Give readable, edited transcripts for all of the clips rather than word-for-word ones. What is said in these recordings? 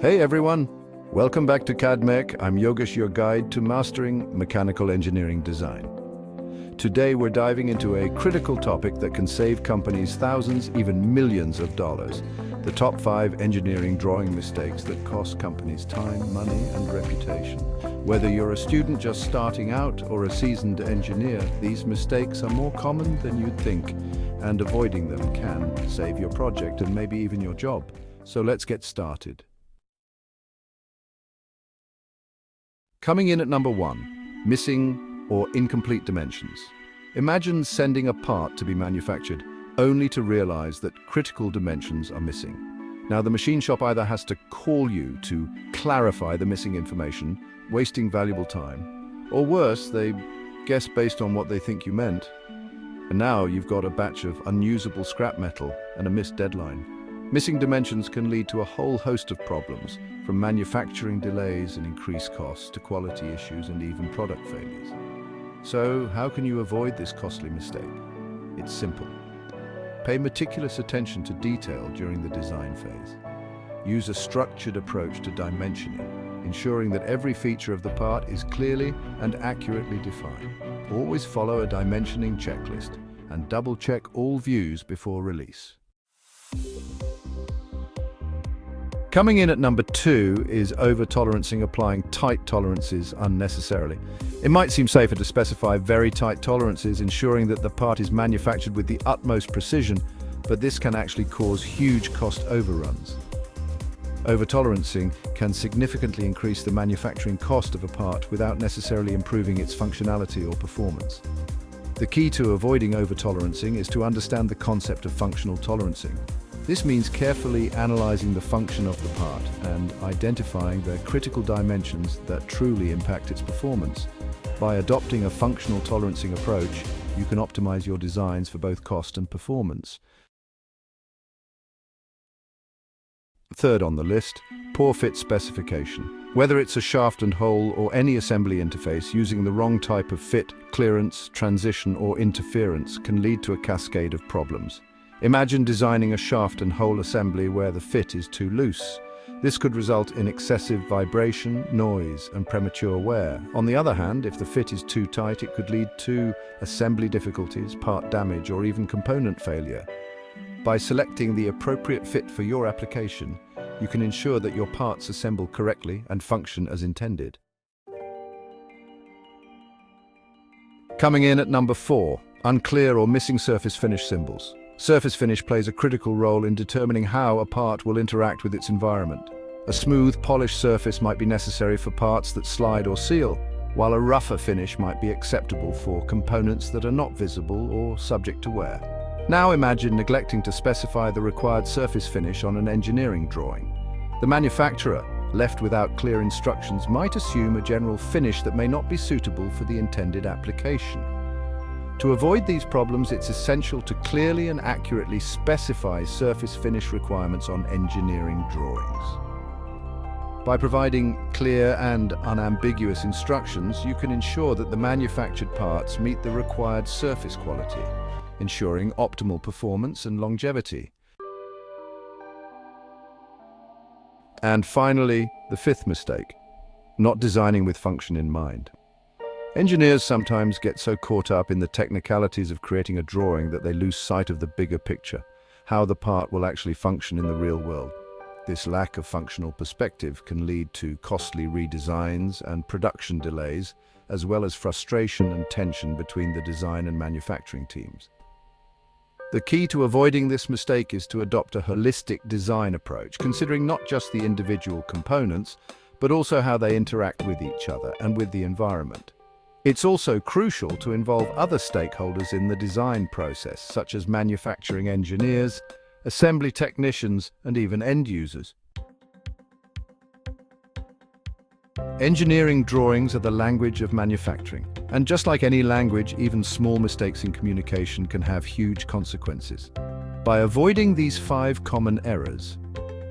Hey everyone! Welcome back to CAD Mech. I'm Yogesh, your guide to mastering mechanical engineering design. Today we're diving into a critical topic that can save companies thousands, even millions of dollars. The top 5 engineering drawing mistakes that cost companies time, money, and reputation. Whether you're a student just starting out or a seasoned engineer, these mistakes are more common than you'd think, and avoiding them can save your project and maybe even your job. So let's get started. Coming in at number 1, missing or incomplete dimensions. Imagine sending a part to be manufactured only to realize that critical dimensions are missing. Now, the machine shop either has to call you to clarify the missing information, wasting valuable time, or worse, they guess based on what they think you meant. And now you've got a batch of unusable scrap metal and a missed deadline. Missing dimensions can lead to a whole host of problems, from manufacturing delays and increased costs to quality issues and even product failures. So, how can you avoid this costly mistake? It's simple. Pay meticulous attention to detail during the design phase. Use a structured approach to dimensioning, ensuring that every feature of the part is clearly and accurately defined. Always follow a dimensioning checklist and double-check all views before release. Coming in at number 2 is over-tolerancing, applying tight tolerances unnecessarily. It might seem safer to specify very tight tolerances, ensuring that the part is manufactured with the utmost precision, but this can actually cause huge cost overruns. Over-tolerancing can significantly increase the manufacturing cost of a part without necessarily improving its functionality or performance. The key to avoiding over-tolerancing is to understand the concept of functional tolerancing. This means carefully analyzing the function of the part and identifying the critical dimensions that truly impact its performance. By adopting a functional tolerancing approach, you can optimize your designs for both cost and performance. Third on the list, poor fit specification. Whether it's a shaft and hole or any assembly interface, using the wrong type of fit, clearance, transition, or interference can lead to a cascade of problems. Imagine designing a shaft and hole assembly where the fit is too loose. This could result in excessive vibration, noise, and premature wear. On the other hand, if the fit is too tight, it could lead to assembly difficulties, part damage, or even component failure. By selecting the appropriate fit for your application, you can ensure that your parts assemble correctly and function as intended. Coming in at number 4, unclear or missing surface finish symbols. Surface finish plays a critical role in determining how a part will interact with its environment. A smooth, polished surface might be necessary for parts that slide or seal, while a rougher finish might be acceptable for components that are not visible or subject to wear. Now imagine neglecting to specify the required surface finish on an engineering drawing. The manufacturer, left without clear instructions, might assume a general finish that may not be suitable for the intended application. To avoid these problems, it's essential to clearly and accurately specify surface finish requirements on engineering drawings. By providing clear and unambiguous instructions, you can ensure that the manufactured parts meet the required surface quality, ensuring optimal performance and longevity. And finally, the 5th mistake, not designing with function in mind. Engineers sometimes get so caught up in the technicalities of creating a drawing that they lose sight of the bigger picture, how the part will actually function in the real world. This lack of functional perspective can lead to costly redesigns and production delays, as well as frustration and tension between the design and manufacturing teams. The key to avoiding this mistake is to adopt a holistic design approach, considering not just the individual components, but also how they interact with each other and with the environment. It's also crucial to involve other stakeholders in the design process, such as manufacturing engineers, assembly technicians, and even end users. Engineering drawings are the language of manufacturing, and just like any language, even small mistakes in communication can have huge consequences. By avoiding these 5 common errors,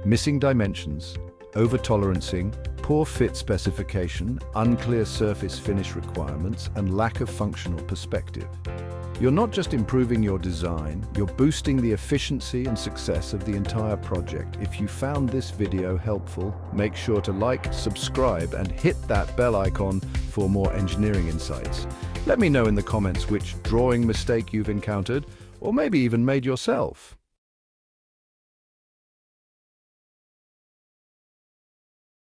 missing dimensions, over-tolerancing, poor fit specification, unclear surface finish requirements, and lack of functional perspective, You're not just improving your design, you're boosting the efficiency and success of the entire project. If you found this video helpful, make sure to like, subscribe, and hit that bell icon for more engineering insights. Let me know in the comments which drawing mistake you've encountered, or maybe even made yourself.